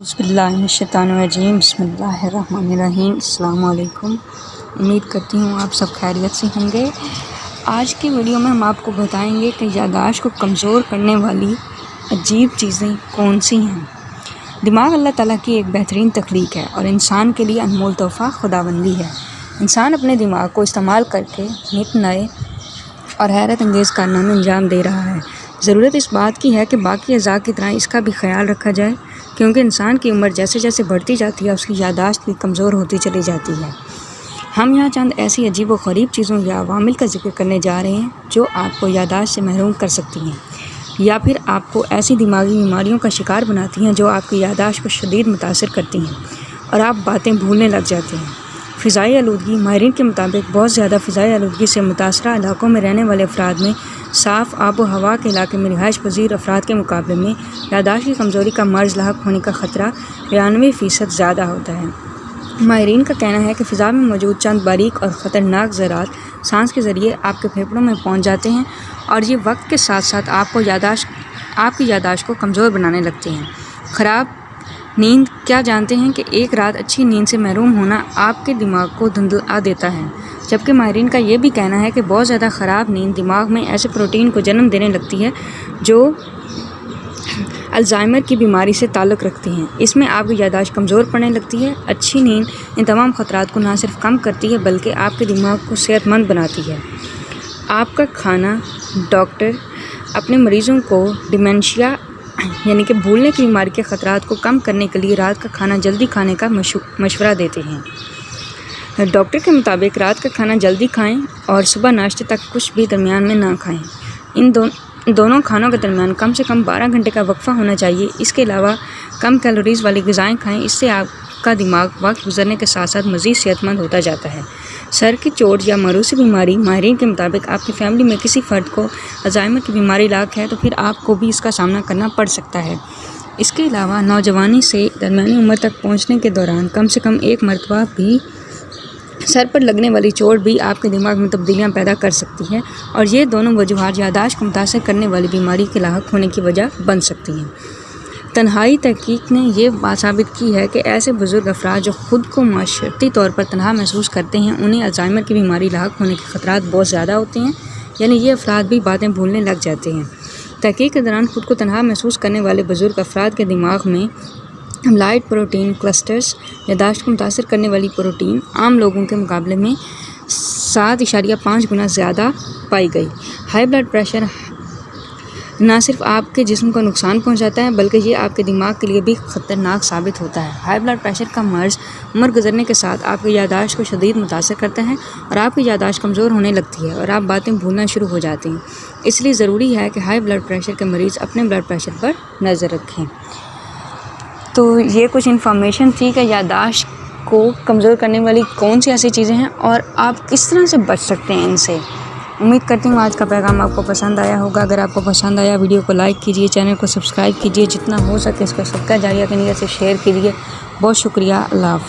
बिस्मिल्लाहिर्रहमानिर्रहीम बिस्मिल्लाहिर्रहमानिर्रहीम अस्सलाम वालेकुम। उम्मीद करती हूँ आप सब खैरियत से होंगे। आज की वीडियो में हम आपको बताएंगे कि याददाश्त को कमज़ोर करने वाली अजीब चीज़ें कौन सी हैं। दिमाग अल्लाह ताला की एक बेहतरीन तख्लीक है और इंसान के लिए अनमोल तोहफ़ा खुदाबंदी है। इंसान अपने दिमाग को इस्तेमाल करके नित नए और हैरत अंगेज़ कारनामे अंजाम दे रहा है। ज़रूरत इस बात की है कि बाकी अज़ा की तरह इसका भी ख्याल रखा जाए, क्योंकि इंसान की उम्र जैसे जैसे बढ़ती जाती है उसकी याददाश्त भी कमज़ोर होती चली जाती है। हम यहाँ चंद ऐसी अजीब व ग़रीब चीज़ों या अवामिल का जिक्र करने जा रहे हैं जो आपको याददाश्त से महरूम कर सकती हैं या फिर आपको ऐसी दिमागी बीमारियों का शिकार बनाती हैं जो आपकी याददाश्त को शदीद मुतासर करती हैं और आप बातें भूलने लग जाते हैं। फ़िज़ाई आलूदगी। माहिरीन के मुताबिक बहुत ज़्यादा फ़िज़ाई आलूदगी से मुतासरा इलाकों में रहने वाले अफराद में साफ़ आब व हवा के इलाके में रिहाइश पज़ीर अफराद के मुकाबले में याददाश्त की कमज़ोरी का मर्ज़ लाहक होने का ख़तरा 92% ज़्यादा होता है। माहिरीन का कहना है कि फ़िज़ा में मौजूद चंद बारीक और ख़तरनाक ज़रात सांस के ज़रिए आपके फेफड़ों में पहुँच जाते हैं और ये वक्त के साथ साथ आपकी याददाश्त को कमज़ोर बनाने लगते हैं। ख़राब नींद। क्या जानते हैं कि एक रात अच्छी नींद से महरूम होना आपके दिमाग को धुंधला देता है, जबकि माहिरीन का ये भी कहना है कि बहुत ज़्यादा ख़राब नींद दिमाग में ऐसे प्रोटीन को जन्म देने लगती है जो अल्ज़ाइमर की बीमारी से ताल्लुक़ रखती हैं। इसमें आपकी याददाश्त कमज़ोर पड़ने लगती है। अच्छी नींद इन तमाम ख़तरात को न सिर्फ कम करती है बल्कि आपके दिमाग को सेहतमंद बनाती है। आपका खाना। डॉक्टर अपने मरीज़ों को डिमेंशिया यानी कि भूलने की बीमारी के ख़तरात को कम करने के लिए रात का खाना जल्दी खाने का मशवरा देते हैं। डॉक्टर के मुताबिक रात का खाना जल्दी खाएं और सुबह नाश्ते तक कुछ भी दरमियान में ना खाएं। इन दोनों खानों के दरमियान कम से कम 12 घंटे का वक्फ़ा होना चाहिए। इसके अलावा कम कैलोरीज़ वाली ग़िज़ाएँ खाएं। इससे आपका दिमाग वक्त गुजरने के साथ साथ मज़ीद सेहतमंद होता जाता है। सर की चोट या मरूसी बीमारी। माहिरीन के मुताबिक आपकी फ़ैमिली में किसी फ़र्द को अल्ज़ाइमर की बीमारी लाक है तो फिर आपको भी इसका सामना करना पड़ सकता है। इसके अलावा नौजवानी से दरमियानी उम्र तक पहुंचने के दौरान कम से कम एक मरतबा भी सर पर लगने वाली चोट भी आपके दिमाग में तब्दीलियां पैदा कर सकती है और ये दोनों वजूहात याददाश्त को मुतासर करने वाली बीमारी के लाक होने की वजह बन सकती हैं। तन्हाई। तहकीक ने यह बात साबित की है कि ऐसे बुज़ुर्ग अफराद जो ख़ुद को माशरती तौर पर तनहा महसूस करते हैं उन्हें अल्ज़ाइमर की बीमारी लाक होने के ख़तरात बहुत ज़्यादा होते हैं, यानी ये अफराद भी बातें भूलने लग जाते हैं। तहकीक के दौरान ख़ुद को तनहा महसूस करने वाले बुज़ुर्ग अफराद के दिमाग में अमलाइड प्रोटीन क्लस्टर्स याददाश्त को मुतासर करने वाली प्रोटीन आम लोगों के मुकाबले में 7.5 गुना ज़्यादा पाई गई। हाई ब्लड प्रेशर न सिर्फ आपके जिस्म को नुकसान पहुंचाता है बल्कि ये आपके दिमाग के लिए भी ख़तरनाक साबित होता है। हाई ब्लड प्रेशर का मर्ज़ उम्र गुजरने के साथ आपकी याददाश्त को शदीद मुतासर करता है और आपकी याददाश्त कमज़ोर होने लगती है और आप बातें भूलना शुरू हो जाते हैं। इसलिए ज़रूरी है कि हाई ब्लड प्रेशर के मरीज़ अपने ब्लड प्रेशर पर नज़र रखें। तो ये कुछ इन्फॉर्मेशन थी कि याददाश्त को कमज़ोर करने वाली कौन सी ऐसी चीज़ें हैं और आप किस तरह से बच सकते हैं इनसे। उम्मीद करती हूँ आज का पैगाम आपको पसंद आया होगा। अगर आपको पसंद आया वीडियो को लाइक कीजिए, चैनल को सब्सक्राइब कीजिए, जितना हो सके इसको सदका जारिया की नीयत से शेयर कीजिए। बहुत शुक्रिया। अल्लाह हाफ़िज़।